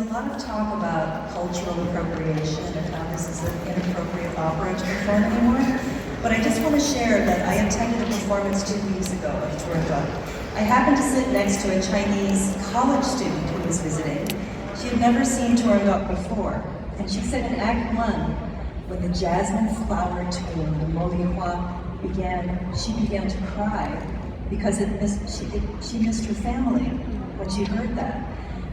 a lot of talk about cultural appropriation and how this is an inappropriate opera to perform anymore. But I just want to share that I attended a performance 2 weeks ago of Turandot. I happened to sit next to a Chinese college student who was visiting. She had never seen Turandot before, and she said in Act 1, when the jasmine flower tune, the Molihua, began, she began to cry because she missed her family when she heard that.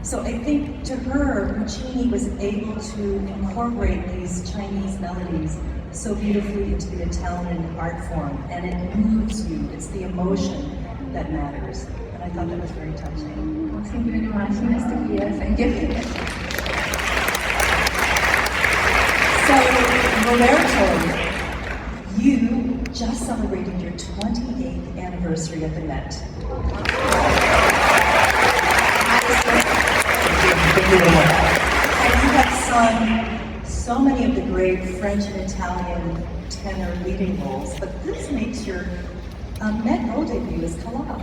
So I think to her, Puccini was able to incorporate these Chinese melodies so beautifully into the Italian art form, and it moves you. It's the emotion that matters. And I thought that was very touching. Well, thank you very much. Nice to hear. Thank you. So, Roberto, you just celebrated your 28th anniversary at the Met. And you have sung so many of the great French and Italian tenor leading roles, but this makes your Met role debut as CALÀF.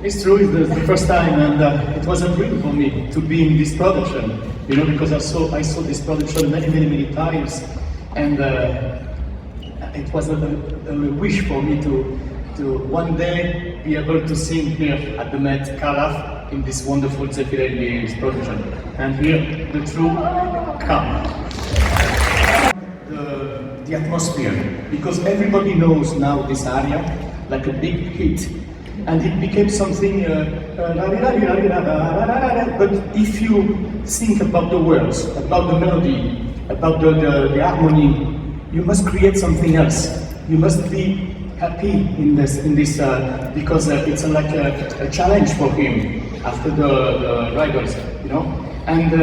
It's true, it's the first time, and it was a dream for me to be in this production, you know, because I saw this production many times, and it was a wish for me to one day be able to sing here at the Met CALAF in this wonderful Zeffirelli production. And here, the true come. The atmosphere, because everybody knows now this aria like a big hit, and it became something, but if you think about the words, about the melody, about the harmony, you must create something else. You must be happy in this because it's like a challenge for him after the rivals, you know. And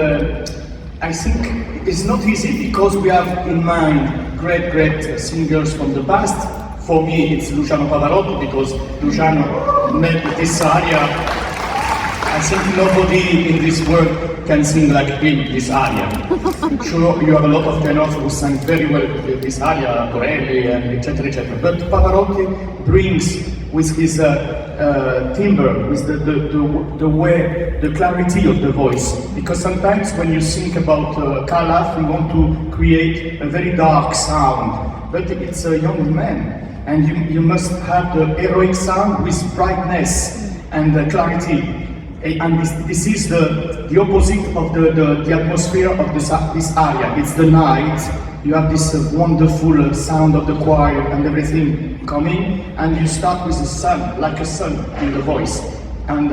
I think it's not easy because we have in mind great singers from the past. For me, it's Luciano Pavarotti because Luciano made this aria. I think nobody in this world can sing like him, this aria. Sure, you have a lot of tenors who sang very well this aria, Goerke and etc. But Pavarotti brings with his timbre, with the way, the clarity of the voice. Because sometimes when you think about CALAF, we want to create a very dark sound, but it's a young man. And you must have the heroic sound with brightness and clarity. And this is the opposite of the atmosphere of this area. It's the night. You have this wonderful sound of the choir and everything coming, and you start with the sun, like a sun in the voice. And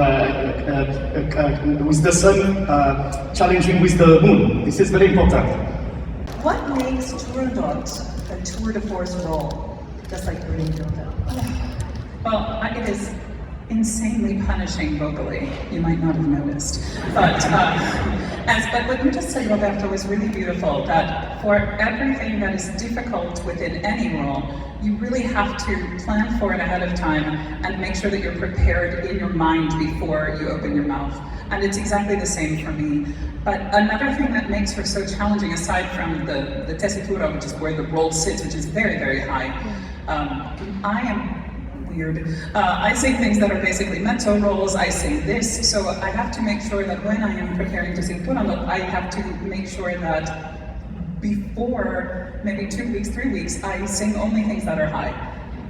with the sun challenging with the moon. This is very important. What makes Turandot a tour de force role? Just like Roberto. Well, it is insanely punishing vocally. You might not have noticed, but what you just said, Roberto, was really beautiful. That for everything that is difficult within any role, you really have to plan for it ahead of time and make sure that you're prepared in your mind before you open your mouth. And it's exactly the same for me. But another thing that makes her so challenging, aside from the tessitura, which is where the role sits, which is very high, I am weird. I sing things that are basically mezzo roles. I sing this, so I have to make sure that when I am preparing to sing Turandot, I have to make sure that before maybe 2 weeks, 3 weeks, I sing only things that are high.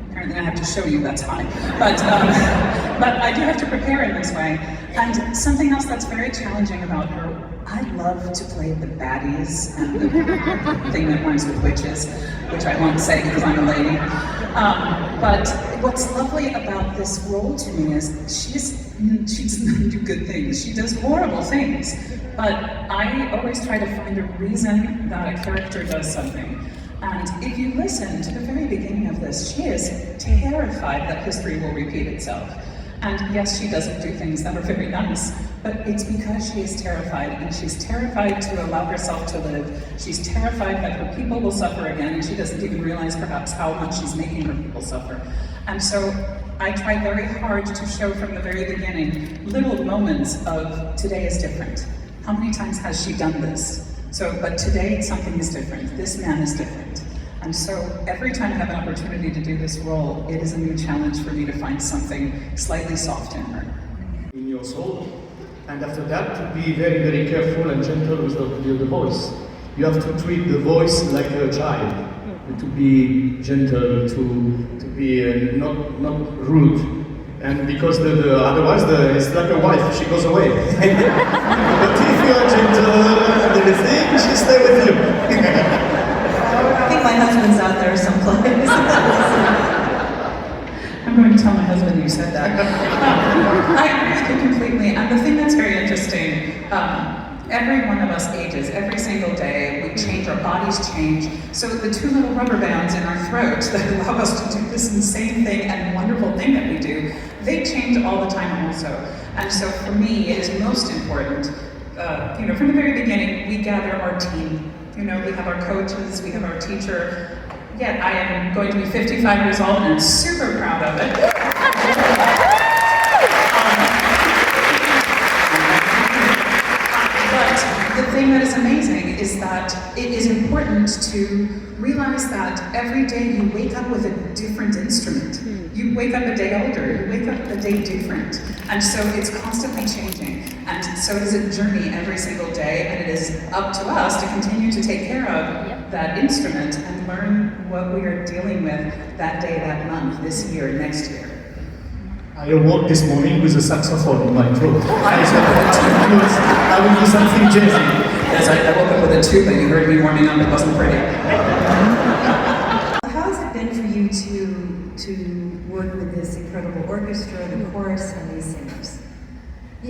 Apparently I have to show you that's high. But I do have to prepare in this way. And something else that's very challenging about her, I love to play the baddies and the thing that rhymes with witches, which I won't say because I'm a lady. But what's lovely about this role to me is she doesn't do good things. She does horrible things. But I always try to find a reason that a character does something. And if you listen to the very beginning of this, she is terrified that history will repeat itself. And yes, she doesn't do things that are very nice, but it's because she is terrified, and she's terrified to allow herself to live. She's terrified that her people will suffer again, and she doesn't even realize perhaps how much she's making her people suffer. And so I try very hard to show from the very beginning little moments of today is different. How many times has she done this? But today something is different. This man is different. And so every time I have an opportunity to do this role, it is a new challenge for me to find something slightly soft in her. In your soul, And after that, to be very, very careful and gentle with the voice. You have to treat the voice like a child, to be gentle, to be not rude. And because otherwise it's like a wife, she goes away. But if you are gentle and everything, she stay with you. I think my husband's out there someplace. I'm going to tell my husband you said that. I agree with you completely. And the thing that's very interesting, every one of us ages, every single day, we change, our bodies change. So the two little rubber bands in our throats that allow us to do this insane thing and wonderful thing that we do, they change all the time also. And so for me, it is most important, from the very beginning, we gather our team. We have our coaches, we have our teacher. Yet I am going to be 55 years old and I'm super proud of it. But the thing that is amazing is that it is important to realize that every day you wake up with a different instrument. You wake up a day older, you wake up a day different. And so it's constantly changing. And so it is a journey every single day, and it is up to us to continue to take care of that instrument and learn what we are dealing with that day, that month, this year, next year. I awoke this morning with a saxophone in my throat. I will do something jazzy. Yes, I woke up with a tube and you heard me warming up, it wasn't pretty. How has it been for you to work with this incredible orchestra, the chorus, and these singers? I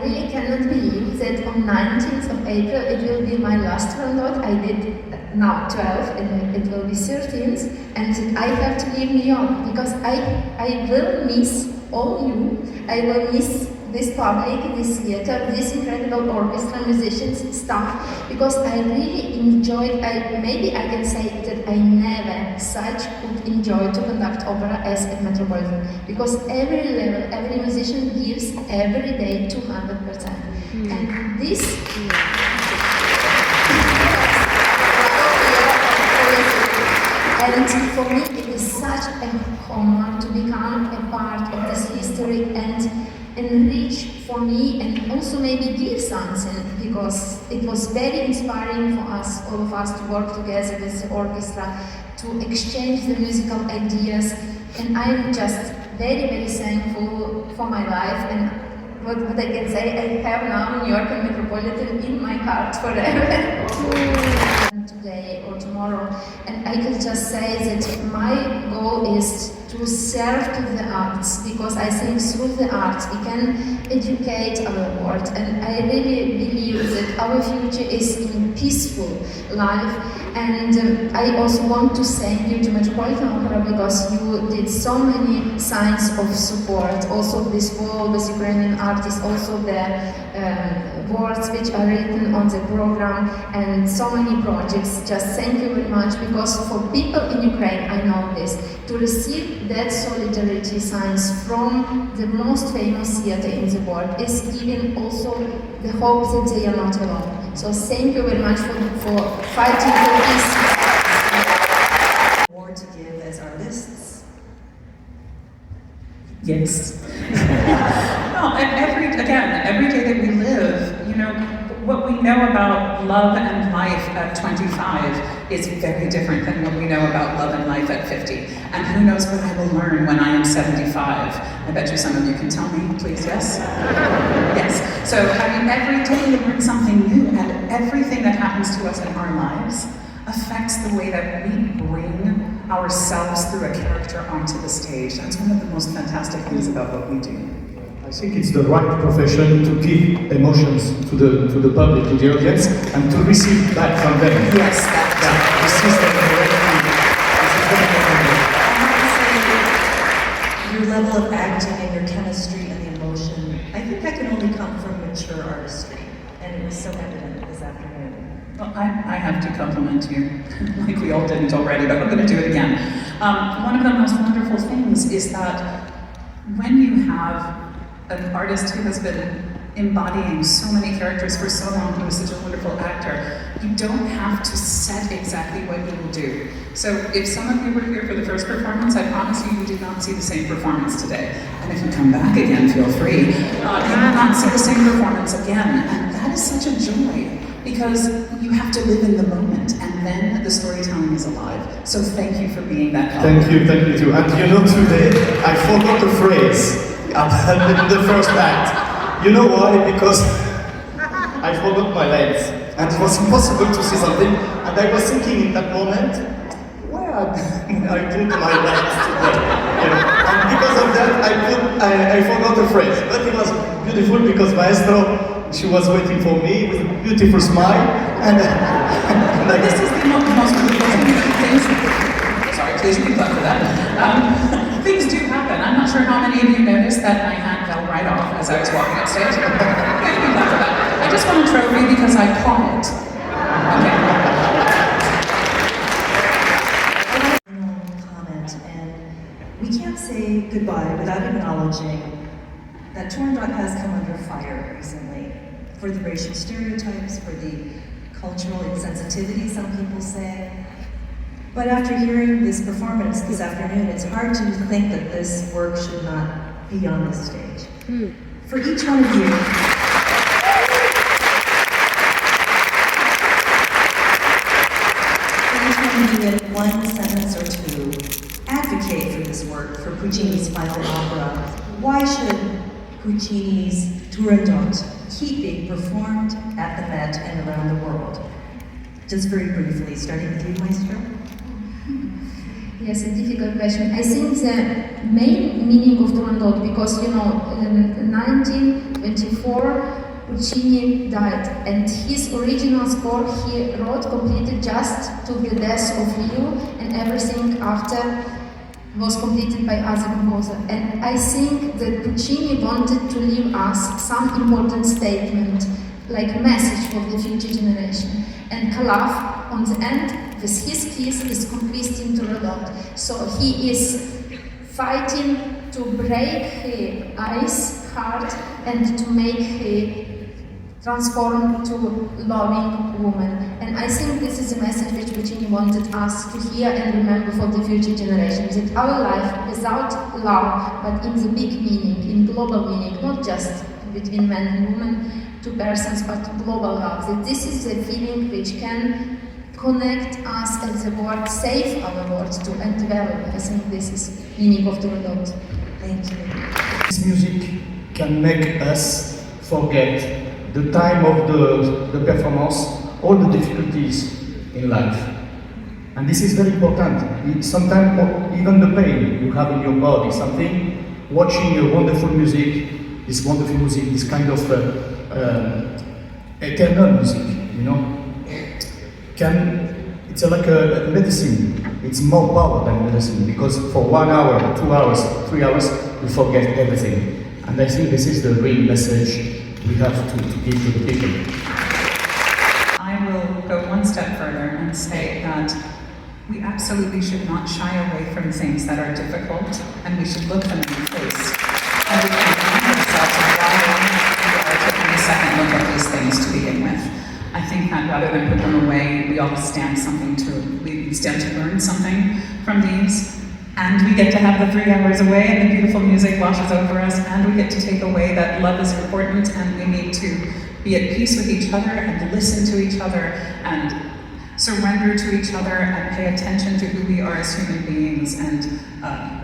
really cannot believe that on 19th of April it will be my last Turandot. I did now 12 and it will be 13th, and I have to leave New York because I will miss all you. I will miss this public, this theater, this incredible orchestra, musicians, staff, because I really enjoyed, maybe I can say that I never such could enjoy to conduct opera as at Metropolitan, because every level, every musician gives every day 200%. And this and for me it is such a honor to become a part of this history and enrich for me, and also maybe give something, because it was very inspiring for us, all of us, to work together with the orchestra, to exchange the musical ideas, and I'm just very, very thankful for my life, and what I can say, I have now New York and Metropolitan in my heart forever. Today or tomorrow, and I could just say that my goal is to serve to the arts, because I think through the arts we can educate our world, and I really believe that our future is in peaceful life. And I also want to thank you to Metropolitan Opera, because you did so many signs of support, also this wall with Ukrainian artists, also the words which are written on the program, and so many projects. Just thank you very much, because for people in Ukraine, I know this, to receive that solidarity signs from the most famous theater in the world is giving also the hope that they are not alone. So thank you very much for fighting for peace. More to give as artists? Yes. No, and every day that we live, what we know about love and life at 25 is very different than what we know about love and life at 50. And who knows what I will learn when I am 75. I bet you some of you can tell me, please, yes? Yes. So, every day we learn something new, and everything that happens to us in our lives affects the way that we bring ourselves through a character onto the stage. That's one of the most fantastic things about what we do. I think it's the right profession to give emotions to the public, to the audience, and to receive back from them. Yes, Your level of acting and your chemistry and the emotion, I think that can only come from mature artistry, and it was so evident this afternoon. Well, I have to compliment you, like we all didn't already, but we're going to do it again. One of the most wonderful things is that when you have an artist who has been embodying so many characters for so long, who is such a wonderful actor, you don't have to set exactly what you will do. So if some of you were here for the first performance, I promise you, you did not see the same performance today. And if you come back again, feel free. You will not see the same performance again. And that is such a joy, because you have to live in the moment, and then the storytelling is alive. So thank you for being that help. Thank you too. And you know, today I forgot a phrase in the first act. You know why? Because I forgot my lens, and it was impossible to see something. And I was thinking in that moment, where I put my lens today? You know? And because of that, I forgot the phrase. But it was beautiful because Maestro, she was waiting for me with a beautiful smile, and this is the most beautiful things. Sorry, please be glad for that. Things do happen. I'm not sure how many of you noticed that my hand fell right off as I was walking upstairs. Please be glad for that. I just want a trophy because I caught it. Okay. Comment, and we can't say goodbye without acknowledging that Turandot has come under fire recently for the racial stereotypes, for the cultural insensitivity, some people say. But after hearing this performance this afternoon, it's hard to think that this work should not be on this stage. For each one of you, in one sentence or two, advocate for this work, for Puccini's final opera. Why should Puccini's Turandot keep being performed at the Met and around the world? Just very briefly, starting with you, Maestro. Yes, a difficult question. I think the main meaning of Turandot, because in 1924, Puccini died, and his original score he wrote completed just to the death of Leo, and everything after was completed by other composer. And I think that Puccini wanted to leave us some important statement, like a message for the future generation. And CALAF, on the end, with his keys, is conquisting Turandot. So he is fighting to break her ice heart and to make her transform to loving woman. And I think this is a message which Puccini wanted us to hear and remember for the future generations, that our life without love, but in the big meaning, in global meaning, not just between man and woman, two persons, but global love, that this is the feeling which can connect us as the world, save our world too, and develop. I think this is meaning of Turandot. Thank you. This music can make us forget the time of the performance, all the difficulties in life. And this is very important. Sometimes even the pain you have in your body, something, watching a wonderful music, this kind of eternal music, you know, it's like a medicine. It's more power than medicine, because for 1 hour, 2 hours, 3 hours, you forget everything. And I think this is the real message we have to give to the people. I will go one step further and say that we absolutely should not shy away from things that are difficult, and we should look them in the face. And we can remind ourselves of why we are taking a second look at these things to begin with. I think that rather than put them away, we all stand to learn something from these. And we get to have the 3 hours away, and the beautiful music washes over us, and we get to take away that love is important, and we need to be at peace with each other, and listen to each other, and surrender to each other, and pay attention to who we are as human beings, and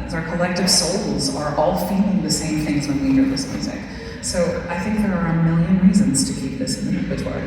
as our collective souls are all feeling the same things when we hear this music. So I think there are a million reasons to keep this in the repertoire.